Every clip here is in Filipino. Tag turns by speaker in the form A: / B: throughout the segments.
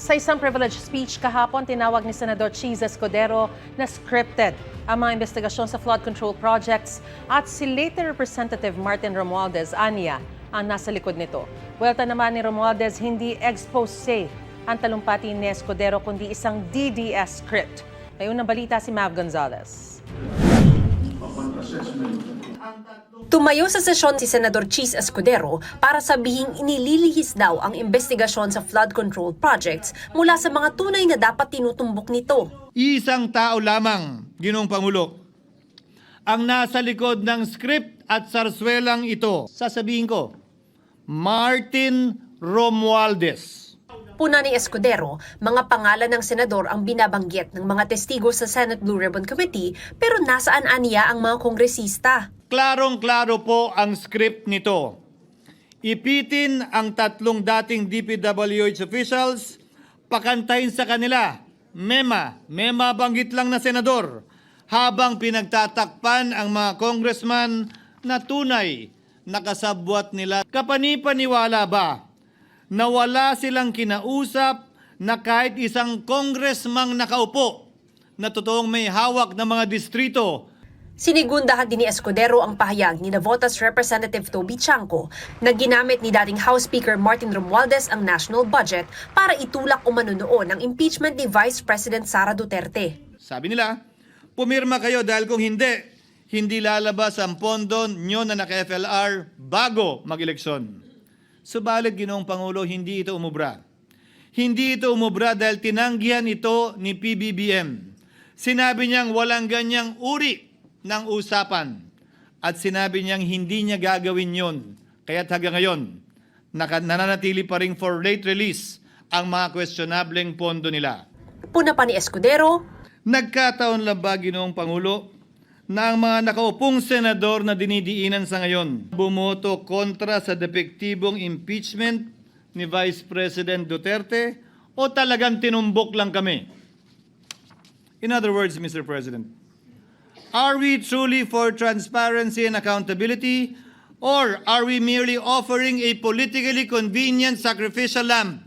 A: Sa isang privileged speech kahapon, tinawag ni Senador Cheese Escudero na scripted ang mga investigasyon sa flood control projects at si late Representative Martin Romualdez anya ang nasa likod nito. Welta naman ni Romualdez, hindi expose ang talumpati ni Escudero kundi isang DDS script. May unang balita si Mav Gonzalez.
B: Tumayo sa sesyon si Senador Cheese Escudero para sabihing inililihis daw ang investigasyon sa flood control projects mula sa mga tunay na dapat tinutumbok nito.
C: Isang tao lamang, Ginoong Pangulo, ang nasa likod ng script at sarswelang ito. Sasabihin ko, Martin Romualdez.
B: Puna ni Escudero, mga pangalan ng senador ang binabanggit ng mga testigo sa Senate Blue Ribbon Committee pero nasaan aniya ang mga kongresista?
C: Klarong-klaro po ang script nito. Ipitin ang tatlong dating DPWH officials, pakantahin sa kanila, mema banggit lang na senador, habang pinagtatakpan ang mga congressman na tunay na kasabwat nila. Kapanipaniwala ba na wala silang kinausap na kahit isang congressman nakaupo na totoong may hawak ng mga distrito?
B: Sinigundahan din ni Escudero ang pahayag ni Navotas Representative Toby Chanco na ginamit ni dating House Speaker Martin Romualdez ang national budget para itulak umano noon ang impeachment ni Vice President Sara Duterte.
C: Sabi nila, pumirma kayo dahil kung hindi lalabas ang pondo nyo na naka-FLR bago mag-eleksyon. Subalit, Ginoong Pangulo, hindi ito umubra. Hindi ito umubra dahil tinanggihan ito ni PBBM. Sinabi niyang walang ganyang uri ng usapan at sinabi niyang hindi niya gagawin yon. Kaya't hanggang ngayon, nananatili pa rin for late release ang mga questionableng pondo nila.
B: Puna pa ni Escudero,
C: Nagkataon lang ba, Ginoong Pangulo, na ang mga nakaupong senador na dinidiinan sa ngayon bumoto kontra sa depektibong impeachment ni Vice President Duterte o talagang tinumbok lang kami? In other words, Mr. President, are we truly for transparency and accountability, or are we merely offering a politically convenient sacrificial lamb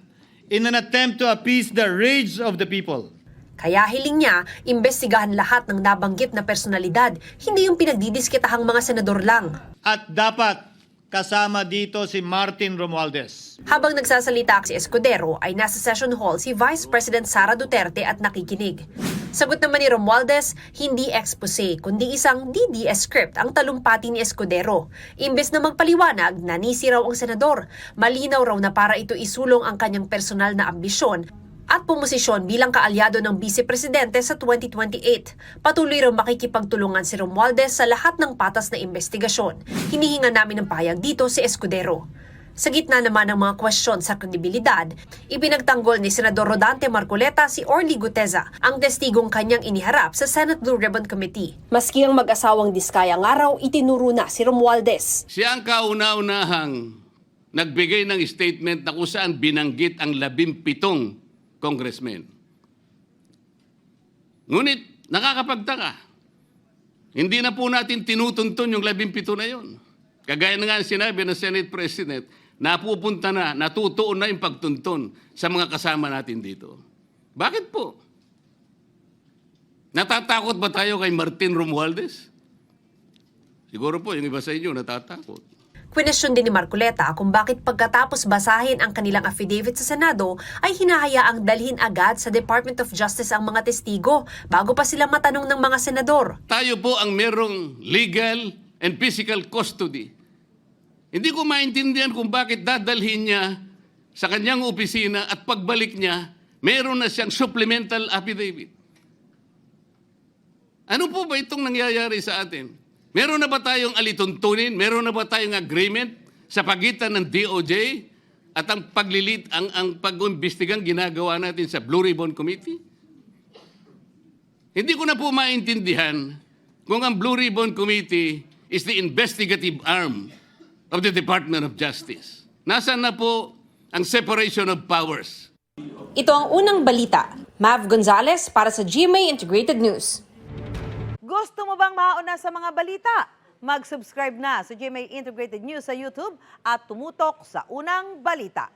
C: in an attempt to appease the rage of the people?
B: kaya hiling niya, imbestigahan lahat ng nabanggit na personalidad, hindi yung pinagdidiskitahang mga senador lang.
C: At dapat kasama dito si Martin Romualdez.
B: Habang nagsasalita si Escudero ay nasa session hall si Vice President Sara Duterte at nakikinig. Sagot naman ni Romualdez, hindi expose kundi isang DDS script ang talumpati ni Escudero. Imbes na magpaliwanag, nanisi raw ang senador. Malinaw raw na para ito isulong ang kanyang personal na ambisyon at pumosisyon bilang kaalyado ng Vice Presidente sa 2028. Patuloy raw makikipagtulungan si Romualdez sa lahat ng patas na investigasyon. Hinihinga namin ng pahayag dito si Escudero. Sa gitna naman ng mga kwestiyon sa kredibilidad, ipinagtanggol ni Senador Rodante Marcoleta si Orly Guteza, ang testigong kanyang iniharap sa Senate Blue Ribbon Committee. Maski ang mag-asawang Diskaya nga raw, itinuro na si Romualdez.
D: Siya ang kauna-unahang nagbigay ng statement na kung saan binanggit ang 17 congressmen. Ngunit, nakakapagtaka. Hindi na po natin tinutuntun yung 17 na yon. Kagaya na nga sinabi ng Senate President, napupunta na, natutuon na yung pagtuntun sa mga kasama natin dito. Bakit po? Natatakot ba tayo kay Martin Romualdez? Siguro po, yung iba sa inyo natatakot.
B: Kwenesyon din ni Marcoleta kung bakit pagkatapos basahin ang kanilang affidavit sa Senado ay hinahayaang dalhin agad sa Department of Justice ang mga testigo bago pa sila matanong ng mga senador.
D: Tayo po ang merong legal and physical custody. Hindi ko maintindihan kung bakit dadalhin niya sa kanyang opisina at pagbalik niya, meron na siyang supplemental affidavit. Ano po ba itong nangyayari sa atin? Meron na ba tayong alituntunin? Meron na ba tayong agreement sa pagitan ng DOJ at ang pag-imbestigang ginagawa natin sa Blue Ribbon Committee? Hindi ko na po maintindihan kung ang Blue Ribbon Committee is the investigative arm of the Department of Justice. Nasaan na po ang separation of powers?
B: Ito ang unang balita. Mav Gonzalez para sa GMA Integrated News.
E: Gusto mo bang mauna sa mga balita? Mag-subscribe na sa GMA Integrated News sa YouTube at tumutok sa unang balita.